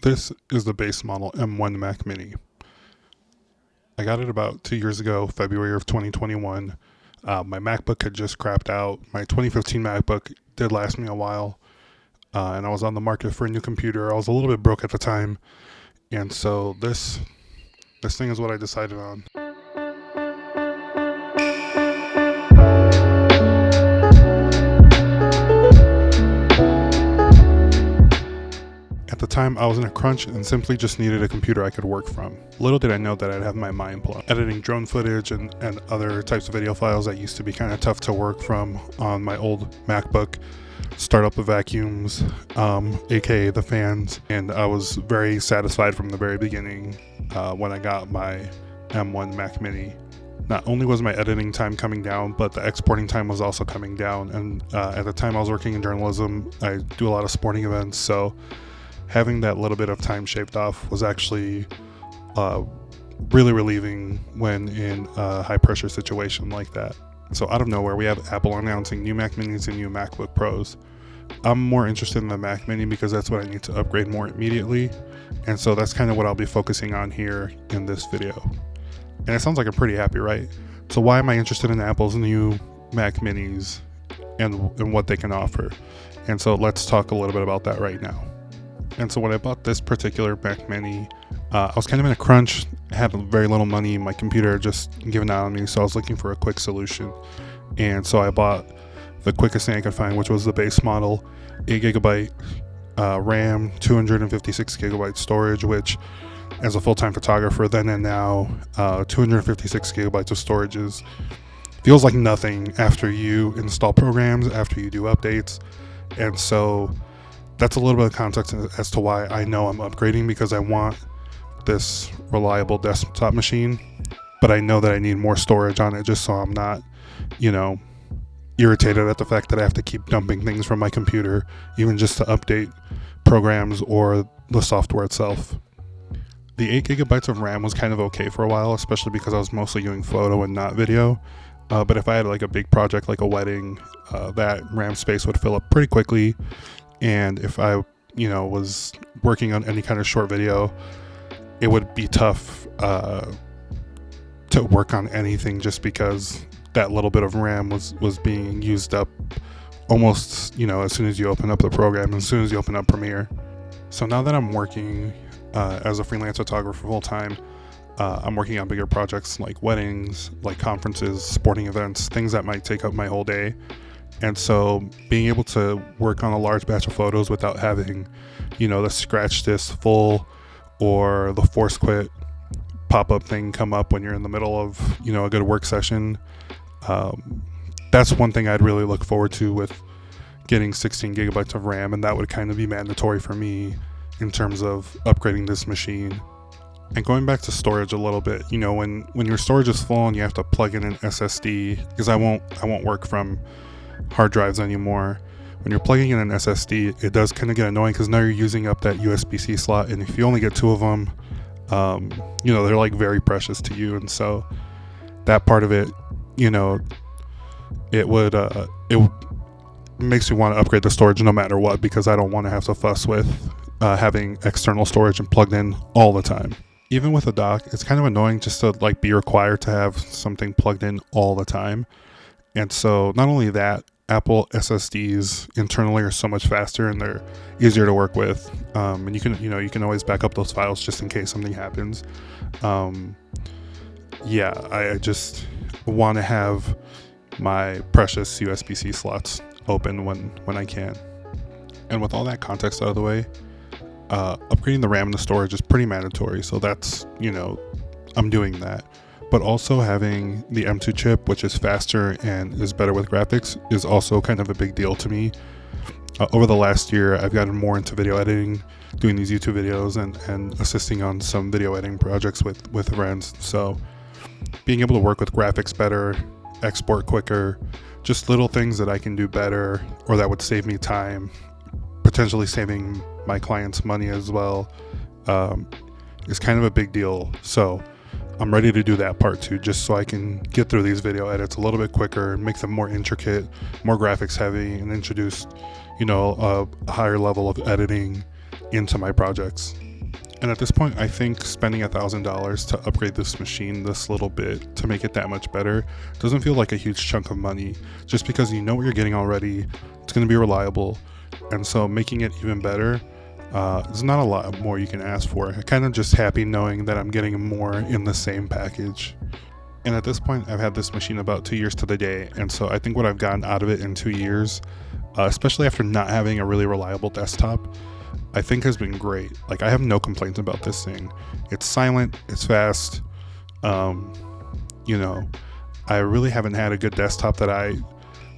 This is the base model M1 Mac Mini. I got it about 2 years ago, February of 2021. My MacBook had just crapped out. My 2015 MacBook did last me a while, and I was on the market for a new computer. I was a little bit broke at the time, and so this thing is what I decided on. At the time, I was in a crunch and simply just needed a computer I could work from. Little did I know that I'd have my mind blown. Editing drone footage and other types of video files that used to be kind of tough to work from on my old MacBook. Start up the vacuums, aka the fans, and I was very satisfied from the very beginning when I got my M1 Mac Mini. Not only was my editing time coming down, but the exporting time was also coming down. And at the time I was working in journalism, I do a lot of sporting events, so having that little bit of time shaved off was actually really relieving when in a high pressure situation like that. So out of nowhere, we have Apple announcing new Mac Minis and new MacBook Pros. I'm more interested in the Mac Mini because that's what I need to upgrade more immediately. And so that's kind of what I'll be focusing on here in this video. And it sounds like I'm pretty happy, right? So why am I interested in Apple's new Mac Minis and what they can offer? And so let's talk a little bit about that right now. And so when I bought this particular Mac Mini, I was kind of in a crunch, had very little money, my computer had just given out on me, so I was looking for a quick solution. And so I bought the quickest thing I could find, which was the base model, 8GB RAM, 256GB storage, which as a full-time photographer then and now, 256GB of storage feels like nothing after you install programs, after you do updates. And so that's a little bit of context as to why I know I'm upgrading, because I want this reliable desktop machine, but I know that I need more storage on it just so I'm not, irritated at the fact that I have to keep dumping things from my computer, even just to update programs or the software itself. The 8GB of RAM was kind of okay for a while, especially because I was mostly doing photo and not video. But if I had like a big project like a wedding, that RAM space would fill up pretty quickly. And if I, was working on any kind of short video, it would be tough to work on anything just because that little bit of RAM was being used up almost, as soon as you open up the program, as soon as you open up Premiere. So now that I'm working as a freelance photographer full time, I'm working on bigger projects like weddings, like conferences, sporting events, things that might take up my whole day. And so being able to work on a large batch of photos without having, the scratch this full or the force quit pop-up thing come up when you're in the middle of, a good work session. That's one thing I'd really look forward to with getting 16GB of RAM, and that would kind of be mandatory for me in terms of upgrading this machine. And going back to storage a little bit, when your storage is full and you have to plug in an SSD, because I won't work from hard drives anymore. When you're plugging in an SSD, it does kind of get annoying because now you're using up that USB-C slot, and if you only get 2 of them, they're like very precious to you. And so that part of it, it makes me want to upgrade the storage no matter what, because I don't want to have to fuss with having external storage and plugged in all the time. Even with a dock, it's kind of annoying just to be required to have something plugged in all the time. And so not only that, Apple SSDs internally are so much faster and they're easier to work with. And you can always back up those files just in case something happens. I just want to have my precious USB-C slots open when I can. And with all that context out of the way, upgrading the RAM and the storage is pretty mandatory. So that's, I'm doing that. But also having the M2 chip, which is faster and is better with graphics, is also kind of a big deal to me. Over the last year, I've gotten more into video editing, doing these YouTube videos and assisting on some video editing projects with friends. So being able to work with graphics better, export quicker, just little things that I can do better or that would save me time, potentially saving my clients money as well, is kind of a big deal. So I'm ready to do that part too, just so I can get through these video edits a little bit quicker, make them more intricate, more graphics heavy, and introduce, a higher level of editing into my projects. And at this point, I think spending $1,000 to upgrade this machine this little bit to make it that much better doesn't feel like a huge chunk of money, just because you know what you're getting already. It's going to be reliable, and so making it even better, there's not a lot more you can ask for. I'm kind of just happy knowing that I'm getting more in the same package. And at this point, I've had this machine about 2 years to the day, and so I think what I've gotten out of it in 2 years, especially after not having a really reliable desktop, I think has been great. Like, I have no complaints about this thing. It's silent, it's fast. You know, I really haven't had a good desktop that I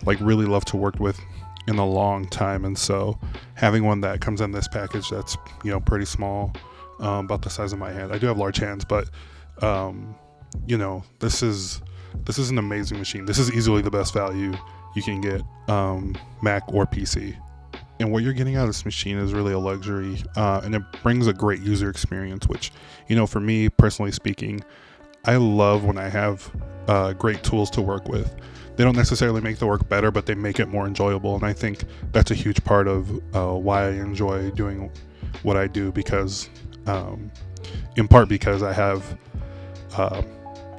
like really love to work with in a long time, and so having one that comes in this package that's, you know, pretty small, about the size of my hand. I do have large hands, but you know, this is an amazing machine. This is easily the best value you can get, Mac or PC. And what you're getting out of this machine is really a luxury, and it brings a great user experience, which, you know, for me personally speaking, I love when I have great tools to work with. They don't necessarily make the work better, but they make it more enjoyable, and I think that's a huge part of why I enjoy doing what I do, because in part because I have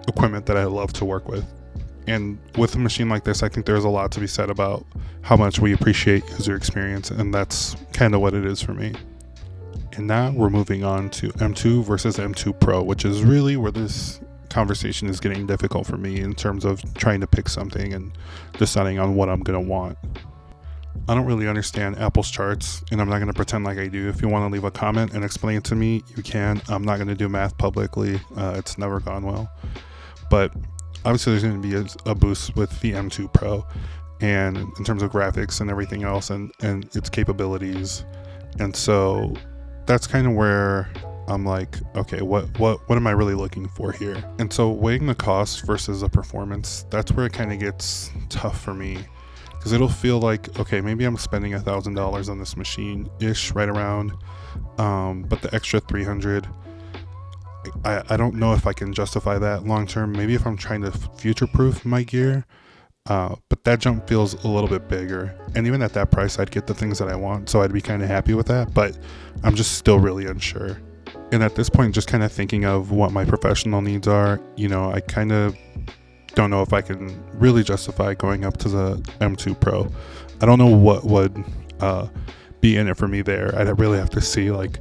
equipment that I love to work with. And with a machine like this, I think there's a lot to be said about how much we appreciate user experience, and that's kind of what it is for me. And now we're moving on to M2 versus M2 Pro, which is really where this conversation is getting difficult for me in terms of trying to pick something and deciding on what I'm going to want. I don't really understand Apple's charts, and I'm not going to pretend like I do. If you want to leave a comment and explain it to me, you can. I'm not going to do math publicly. It's never gone well. But obviously there's going to be a boost with the M2 Pro, and in terms of graphics and everything else, and its capabilities. And so that's kind of where I'm like, okay, what am I really looking for here? And so weighing the cost versus the performance, that's where it kind of gets tough for me, because it'll feel like, okay, maybe I'm spending $1,000 on this machine ish, right around, but the extra 300, I don't know if I can justify that long term. Maybe if I'm trying to future proof my gear, but that jump feels a little bit bigger. And even at that price, I'd get the things that I want, so I'd be kind of happy with that, but I'm just still really unsure. And at this point, just kind of thinking of what my professional needs are, you know, I kind of don't know if I can really justify going up to the M2 Pro. I don't know what would be in it for me there. I'd really have to see like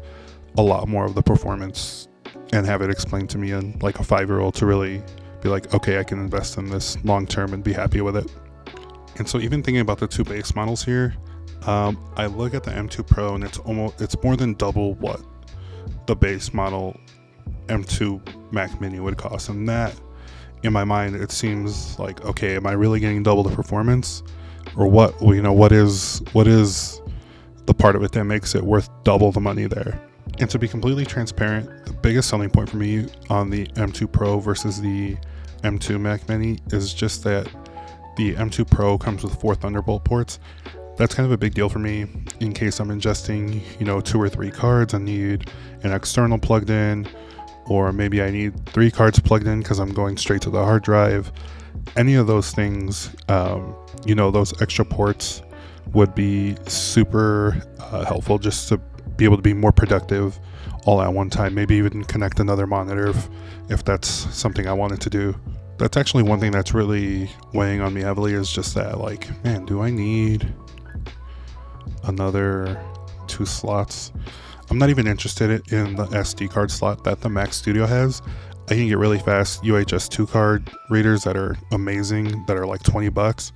a lot more of the performance and have it explained to me in like a 5-year-old to really be like, okay, I can invest in this long term and be happy with it. And so even thinking about the two base models here, I look at the M2 Pro and it's more than double what the base model M2 Mac Mini would cost. And that, in my mind, it seems like, okay, am I really getting double the performance, or what? Well, you know, what is the part of it that makes it worth double the money there? And to be completely transparent, the biggest selling point for me on the M2 Pro versus the M2 Mac Mini is just that the M2 Pro comes with 4 Thunderbolt ports. That's kind of a big deal for me in case I'm ingesting, you know, 2 or 3 cards. I need an external plugged in, or maybe I need 3 cards plugged in because I'm going straight to the hard drive. Any of those things, you know, those extra ports would be super helpful just to be able to be more productive all at one time. Maybe even connect another monitor if that's something I wanted to do. That's actually one thing that's really weighing on me heavily, is just that, like, man, do I need another 2 slots? I'm not even interested in the SD card slot that the Mac Studio has. I can get really fast UHS 2 card readers that are amazing, that are like $20.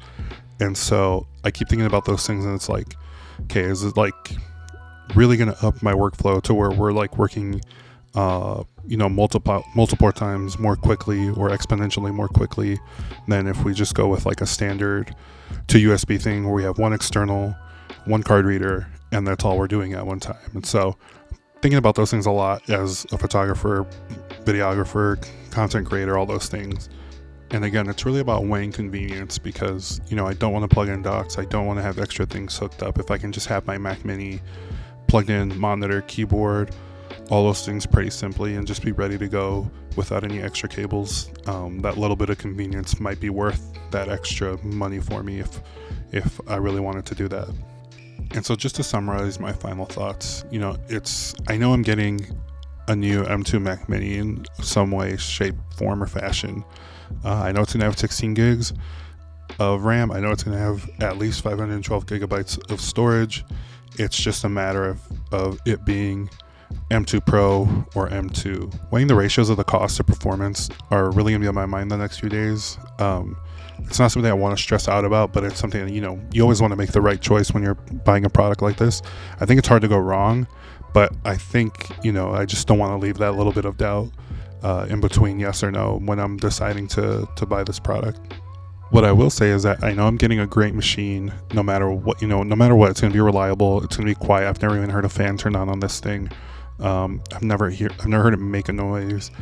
And so I keep thinking about those things, and it's like, okay, is it like really going to up my workflow to where we're like working, you know, multiple times more quickly or exponentially more quickly than if we just go with like a standard 2 USB thing where we have 1 external, 1 card reader, and that's all we're doing at one time. And so thinking about those things a lot as a photographer, videographer, content creator, all those things. And again, it's really about weighing convenience, because, you know, I don't want to plug in docks. I don't want to have extra things hooked up. If I can just have my Mac Mini plugged in, monitor, keyboard, all those things pretty simply, and just be ready to go without any extra cables, that little bit of convenience might be worth that extra money for me if I really wanted to do that. And so just to summarize my final thoughts, you know, I know I'm getting a new M2 Mac Mini in some way, shape, form, or fashion. I know it's gonna have 16 gigs of RAM. I know it's gonna have at least 512 gigabytes of storage. It's just a matter of it being M2 Pro or M2. Weighing the ratios of the cost to performance are really gonna be on my mind the next few days. It's not something I want to stress out about, but it's something that, you always want to make the right choice when you're buying a product like this. I think it's hard to go wrong, but I think, I just don't want to leave that little bit of doubt in between yes or no when I'm deciding to buy this product. What I will say is that I know I'm getting a great machine no matter what, no matter what. It's going to be reliable. It's going to be quiet. I've never even heard a fan turn on this thing. I've never heard it make a noise.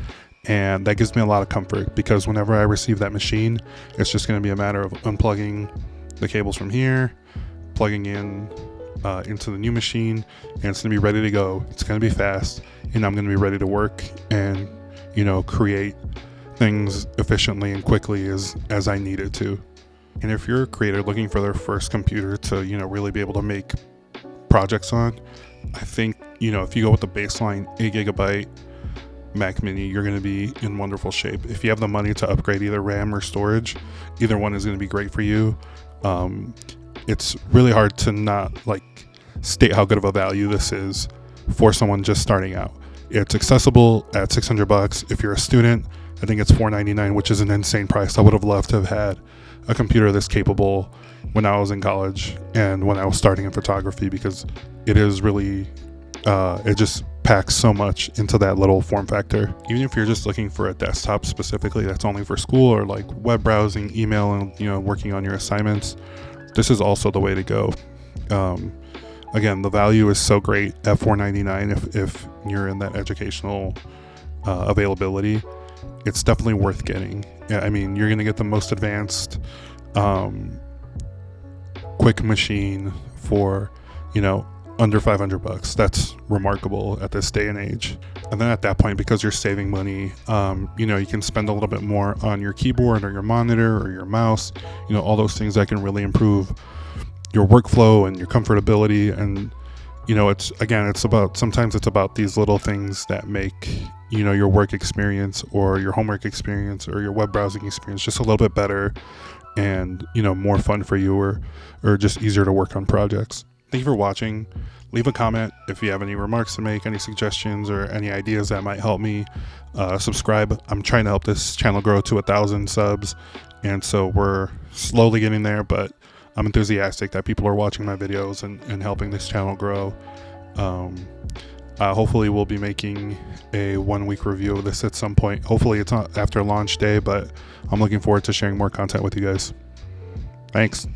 And that gives me a lot of comfort, because whenever I receive that machine, it's just going to be a matter of unplugging the cables from here, plugging in into the new machine, and it's going to be ready to go. It's going to be fast, and I'm going to be ready to work and, create things efficiently and quickly as I need it to. And if you're a creator looking for their first computer to, really be able to make projects on, I think, if you go with the baseline 8GB Mac Mini, you're going to be in wonderful shape. If you have the money to upgrade either RAM or storage, either one is going to be great for you. It's really hard to not state how good of a value this is for someone just starting out. It's accessible at $600. If you're a student, I think it's $499, which is an insane price. I would have loved to have had a computer this capable when I was in college and when I was starting in photography, because it is really it just packs so much into that little form factor. Even if you're just looking for a desktop specifically that's only for school, or web browsing, email, and working on your assignments, this is also the way to go. Again, the value is so great at $499 if you're in that educational availability. It's definitely worth getting. I mean, you're gonna get the most advanced quick machine for under $500. That's remarkable at this day and age. And then at that point, because you're saving money, you can spend a little bit more on your keyboard or your monitor or your mouse, all those things that can really improve your workflow and your comfortability. And sometimes it's about these little things that make your work experience or your homework experience or your web browsing experience just a little bit better and more fun for you, or just easier to work on projects. Thank you for watching. Leave a comment if you have any remarks to make, any suggestions, or any ideas that might help me. Subscribe. I'm trying to help this channel grow to 1,000 subs, and so we're slowly getting there, but I'm enthusiastic that people are watching my videos and helping this channel grow. Hopefully we'll be making a 1-week review of this at some point. Hopefully it's not after launch day, but I'm looking forward to sharing more content with you guys. Thanks.